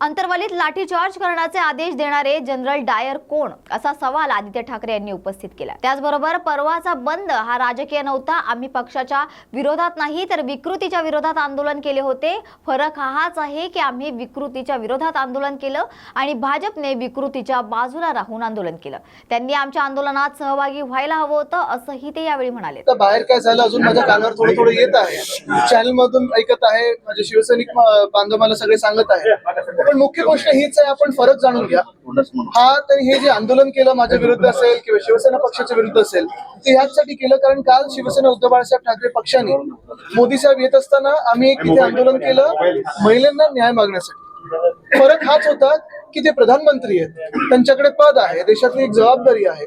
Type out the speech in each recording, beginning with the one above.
अंतर्वलीत लाठीचार्ज करण्याचे आदेश देणारे जनरल डायर कोण असा सवाल आदित्य ठाकरे यांनी उपस्थित केला। त्याचबरोबर परवाचा बंद हा राजकीय नव्हता, आम्ही पक्षाच्या विरोधात नाही तर विकृतीच्या विरोधात आंदोलन केले होते। फरक हाच आहे की आम्ही विकृतीच्या विरोधात आंदोलन केलं आणि भाजपने विकृतीच्या बाजूला राहून आंदोलन केलं। त्यांनी आमच्या आंदोलनात सहभागी व्हायला हवं होतं असंही ते यावेळी म्हणाले। बाहेर काय झालं अजून माझ्या कानावर थोडं थोडं येत आहे, चॅनल मधून ऐकत आहे, माझे शिवसैनिक बांधव मला सगळे सांगत आहे। पण मुख्य गोष्ट हीच आहे, आपण फरक जाणून घ्या। हा तर हे जे आंदोलन केलं माझ्या विरुद्ध असेल किंवा शिवसेना पक्षाच्या विरुद्ध असेल ते ह्याचसाठी केलं कारण काल शिवसेना उद्धव बाळासाहेब ठाकरे पक्षाने मोदी साहेब येत असताना आम्ही एक तिथे आंदोलन केलं महिलांना न्याय मागण्यासाठी। फरक हाच होता की ते प्रधानमंत्री आहेत, त्यांच्याकडे पद आहे, देशातली एक जबाबदारी आहे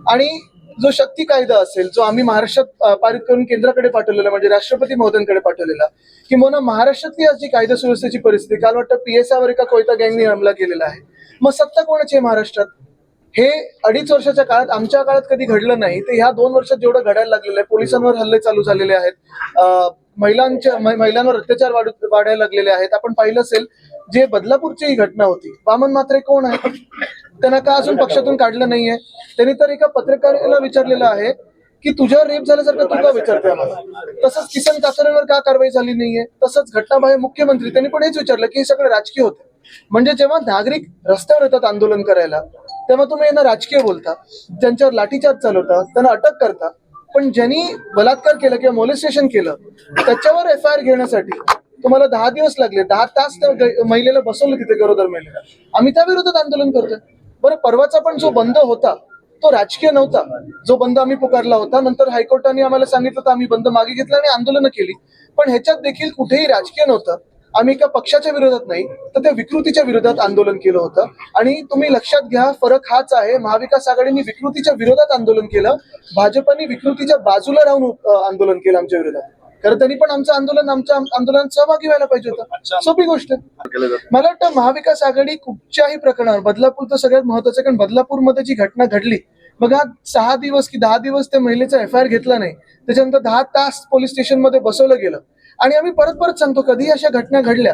आणि जो शक्ती कायदा असेल जो आम्ही महाराष्ट्रात पारित करून केंद्राकडे पाठवलेला म्हणजे राष्ट्रपती महोदयांकडे पाठवलेला किंवा महाराष्ट्रातली आज जी कायदा सुव्यवस्थेची परिस्थिती काल वाटतं PSI एका कोयता गँगने हमला केलेला आहे। मग सत्ता कोणाची आहे महाराष्ट्रात? हे 2.5 वर्षाच्या काळात आमच्या काळात कधी घडलं नाही, ते ह्या 2 वर्षात जेवढं घडायला लागलेलं आहे। पोलिसांवर हल्ले चालू झालेले आहेत, महिलांवर अत्याचार वाढायला लागलेले आहेत। आपण पाहिलं असेल जे बदलापूरची ही घटना होती, वामन म्हात्रे कोण आहे? त्यांना का अजून पक्षातून काढलं नाहीये? त्यांनी तर एका पत्रकाराला विचारलेलं आहे की तुझ्यावर रेप झाल्यासारखं तू का विचारतोय आम्हाला? तसंच किसन कातरेंवर का कारवाई झाली नाहीये? तसंच घटनाबाह्य मुख्यमंत्री त्यांनी पण हेच विचारलं की हे सगळं राजकीय होतं। म्हणजे जेव्हा नागरिक रस्त्यावर येतात आंदोलन करायला तेव्हा तुम्ही यांना राजकीय बोलता, ज्यांच्यावर लाठीचार्ज चालवता त्यांना अटक करता, पण ज्यांनी बलात्कार केलं किंवा मोलेस्टेशन केलं त्याच्यावर FIR घेण्यासाठी तुम्हाला 10 दिवस लागले, 10 तास त्या महिलेला बसवलं तिथे, गरोदर महिलेला। आम्ही त्या विरोधात आंदोलन करतोय। बरं, परवाचा पण जो बंद होता तो राजकीय नव्हता, जो बंद आम्ही पुकारला होता। नंतर हायकोर्टाने आम्हाला सांगितलं तर आम्ही बंद मागे घेतला आणि आंदोलनं केली, पण ह्याच्यात देखील कुठेही राजकीय नव्हतं। आम्ही एका पक्षाच्या विरोधात नाही तर त्या विकृतीच्या विरोधात आंदोलन केलं होतं। आणि तुम्ही लक्षात घ्या, फरक हाच आहे, महाविकास आघाडीने विकृतीच्या विरोधात आंदोलन केलं, भाजपने विकृतीच्या बाजूला राहून आंदोलन केलं आमच्या विरोधात। खरं त्यांनी पण आमच्या आंदोलनात सहभागी व्हायला पाहिजे होतं, सोपी गोष्ट। मला वाटतं महाविकास आघाडी कुठच्याही प्रकरणावर, बदलापूरचं सगळ्यात महत्वाचं, कारण बदलापूरमध्ये जी घटना घडली बघा, 6 दिवस की 10 दिवस त्या महिलेचा FIR घेतला नाही, त्याच्यानंतर 10 तास पोलीस स्टेशन मध्ये बसवलं गेलं। आणि आम्ही परत परत सांगतो, कधी अशा घटना घडल्या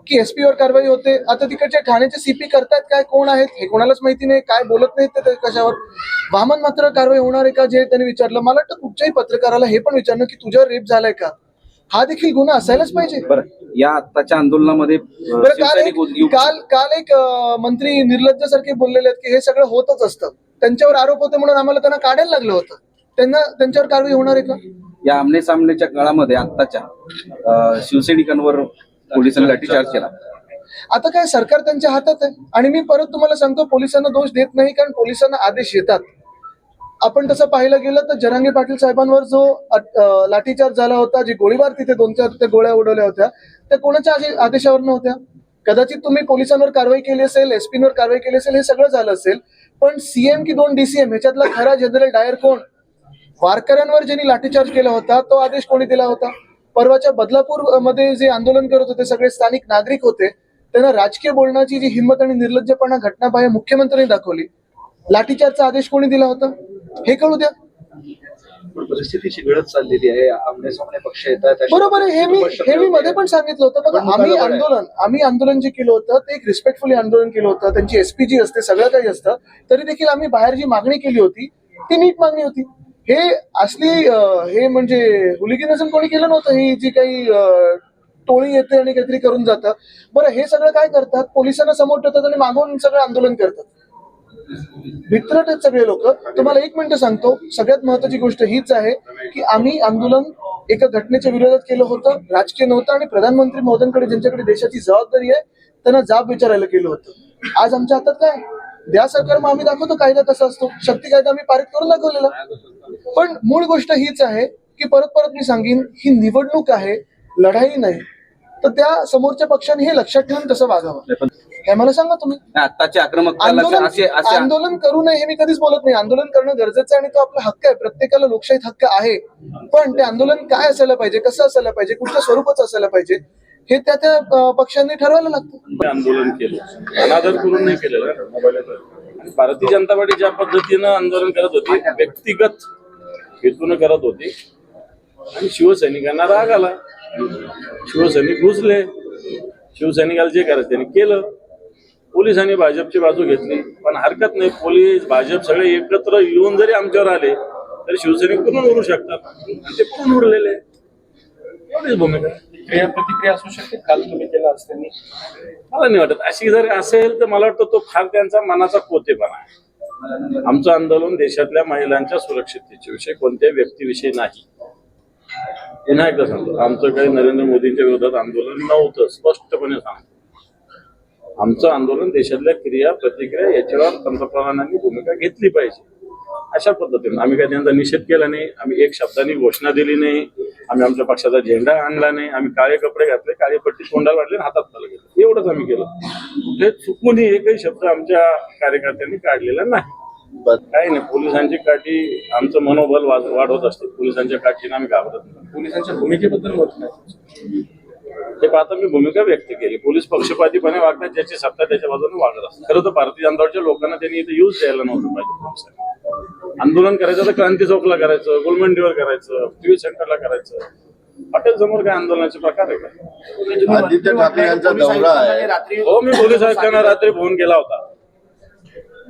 की SP वर कारवाई होते, आता तिकडच्या ठाण्याचे CP करतायत काय, कोण आहेत हे कोणालाच माहिती नाही, काय बोलत नाहीत ते कशावर। वामन मात्र कारवाई होणार आहे का जे त्यांनी विचारलं, मला वाटतं कुठच्याही पत्रकाराला हे पण विचारणं की तुझ्यावर रेप झालाय का, हा देखील गुन्हा असायलाच पाहिजे। बरं, या आत्ताच्या आंदोलनामध्ये काल एक मंत्री निर्लज्जासारखे बोललेले आहेत की हे सगळं होतच असतं, त्यांच्यावर आरोप होते म्हणून आम्हाला त्यांना काढायला लागलं होतं, त्यांच्यावर कारवाई होणार आहे का? या आमने सामनेच्या काळामध्ये आत्ताच्या शिवसैनिकांवर पोलिसांनी लाठीचार्ज केला। आता काय, सरकार त्यांच्या हातात आहे। आणि मी परत तुम्हाला सांगतो, पोलिसांना दोष देत नाही, कारण पोलिसांना आदेश येतात। आपण तसं पाहिलं गेलं तर जरांगे पाटील साहेबांवर जो लाठीचार्ज झाला होता, जी गोळीबार तिथे 2-4 गोळ्या उडवल्या होत्या, त्या कोणाच्या आदेशावर नव्हत्या? कदाचित तुम्ही पोलिसांवर कारवाई केली असेल, SP वर कारवाई केली असेल, हे सगळं झालं असेल, पण CM की 2 DCM ह्याच्यातला खरा जनरल डायर कोण? वारकऱ्यांवर ज्यांनी लाठीचार्ज केला होता तो आदेश कोणी दिला होता? परवाच्या बदलापूर मध्ये जे आंदोलन करत होते सगळे स्थानिक नागरिक होते, त्यांना राजकीय बोलण्याची जी हिंमत आणि निर्लज्जपणा घटनाबाह्य मुख्यमंत्र्यांनी दाखवली, लाठीचार्जचा आदेश कोणी दिला होता हे कळू द्या। परिस्थितीची गळत चाललेली आहे, आमने सामने पक्ष येतात, बरोबर आहे। हे मी मध्ये पण सांगितलं होतं बघा, आम्ही आंदोलन जे केलं होतं ते एक रिस्पेक्टफुली आंदोलन केलं होतं, त्यांची SPG असते, सगळं काही असतं, तरी देखील आम्ही बाहेर जी मागणी केली होती ती नीट मागणी होती। हे असली हे म्हणजे हुलिगनिझम कोणी केलं नव्हतं, ही जी काही टोळी येते आणि काहीतरी करून जातं। बरं, हे सगळं काय करतात, पोलिसांना समोर ठेवतात आणि मागून सगळं आंदोलन करतात, भित्रट आहेत सगळे लोक। तुम्हाला 1 मिनिट सांगतो, सगळ्यात महत्वाची गोष्ट हीच आहे की आम्ही आंदोलन एका घटनेच्या विरोधात केलं होतं, राजकीय नव्हतं, आणि प्रधानमंत्री महोदयांकडे ज्यांच्याकडे देशाची जबाबदारी आहे त्यांना जाब विचारायला केलं होतं। आज आमच्या हातात काय द्या सरकार, मग आम्ही दाखवतो कायदा कसा असतो, शक्ती कायदा आम्ही पारित करून दाखवलेला। पण मूळ गोष्ट हीच आहे की परत मी सांगेन, ही निवडणूक आहे, लढाई नाही, तर त्या समोरच्या पक्षाने हे लक्षात ठेवून तसं वागावं। हे मला सांगा तुम्ही, आत्ताचे आक्रमक आंदोलन करू नये हे मी कधीच बोलत नाही, आंदोलन करणं गरजेचं आहे आणि तो आपला हक्क आहे, प्रत्येकाला लोकशाहीत हक्क आहे। पण ते आंदोलन काय असायला पाहिजे, कसं असायला पाहिजे, कुठल्या स्वरूपाचं असायला पाहिजे हे त्या पक्षांनी ठरवायला लागतं। आंदोलन केलं, अनादर करून नाही केलेलं। भारतीय जनता पार्टी ज्या पद्धतीनं आंदोलन करत होती, व्यक्तिगत हेतून करत होती, आणि शिवसैनिकांना राग आला, शिवसैनिक घुसले, शिवसैनिकाला जे करायचं त्यांनी केलं, पोलिसांनी भाजपची बाजू घेतली, पण हरकत नाही, पोलीस भाजप सगळे एकत्र येऊन जरी आमच्यावर आले तरी शिवसैनिक पूर्ण उरू शकतात आणि ते पूर्ण उरलेले. एवढीच भूमिका. प्रतिक्रिया असू शकते काल तुम्ही केला असताना. मला नाही वाटत अशी जर असेल तर मला वाटतं तो फार त्यांचा मनाचा कोतेपणा आहे. आमचं आंदोलन देशातल्या महिलांच्या सुरक्षिततेच्या विषयी कोणत्याही व्यक्तीविषयी नाही. पुन्हा एकदा सांगतो, आमचं काही नरेंद्र मोदींच्या विरोधात आंदोलन नव्हतं, स्पष्टपणे सांगतो. आमचं आंदोलन देशातल्या क्रिया प्रतिक्रिया याच्यावर पंतप्रधानांनी भूमिका घेतली पाहिजे अशा पद्धतीने. आम्ही काही त्यांचा निषेध केला नाही, आम्ही एक शब्दांनी घोषणा दिली नाही, आम्ही आमच्या पक्षाचा झेंडा आणला नाही, आम्ही काळे कपडे घातले, काळी पट्टी तोंडाला वाटली आणि हातात चालू घेतलं, एवढंच आम्ही केलं. कुठे चुकूनही एकही शब्द आमच्या कार्यकर्त्यांनी काढलेला नाही. काही नाही, पोलिसांची काठी आमचं मनोबल वाढवत असते, पोलिसांच्या काठीनं आम्ही घाबरत नाही. पोलिसांच्या भूमिकेबद्दल मत नाही. ते पाहता मी भूमिका व्यक्त केली. पोलीस पक्षपातीपणे वागतात, ज्याची सत्ता त्याच्या बाजूने वागत असतात. खरं तर भारतीय जनता पार्टीच्या लोकांना त्यांनी इथे यूज द्यायला नव्हतं पाहिजे. पोलिसांनी आंदोलन करायचं तर क्रांती चौकला करायचं, गुलमंडीवर करायचं, टीव्ही सेंटरला करायचं. हॉटेल समोर काय आंदोलनाचे प्रकार आहे का? आदित्य ठाकरे यांचा दौरा आहे. हो, मी पोलीस आयुक्तांना रात्री फोन केला होता.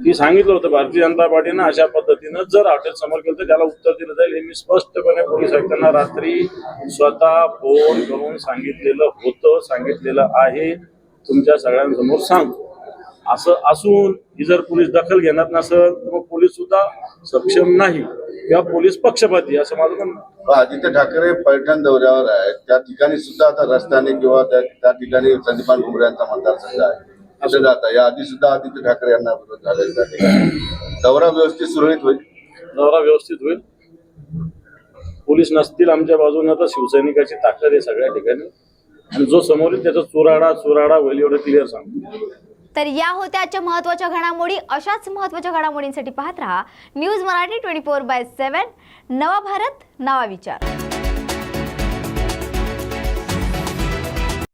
ती सांगितलं होतं भारतीय जनता पार्टीनं अशा पद्धतीनं जर हॉटेल समोर केलं तर त्याला उत्तर दिलं जाईल. हे मी स्पष्टपणे पोलीस आयुक्तांना रात्री स्वतः फोन करून सांगितलेलं आहे. तुमच्या सगळ्यांसमोर सांगतो. असं असून ही जर पोलीस दखल घेणार नसेल तर मग पोलीस सुद्धा सक्षम नाही किंवा पोलीस पक्षपाती असं माझं म्हणणं. आदित्य ठाकरे पैठण दौऱ्यावर आहेत, त्या ठिकाणी सुद्धा आता रस्त्याने किंवा त्या ठिकाणी संदीपान भुमरे यांचा मतदारसंघ आहे. असं जाता या आधी सुद्धा आदित्य ठाकरे यांना विरोध झालेला त्या ठिकाणी. दौरा व्यवस्थित सुरळीत होईल. दौरा व्यवस्थित होईल. पोलीस नसतील आमच्या बाजूने तर शिवसैनिकाची ताकद आहे सगळ्या ठिकाणी, आणि जो समोर येईल त्याचा चुराडा होईल एवढं क्लिअर सांगतो. तर या होत्या आजच्या महत्त्वाच्या घडामोडी. अशाच महत्त्वाच्या घडामोडींसाठी पाहत रहा न्यूज मराठी 24/7. नवा भारत, नवा विचार.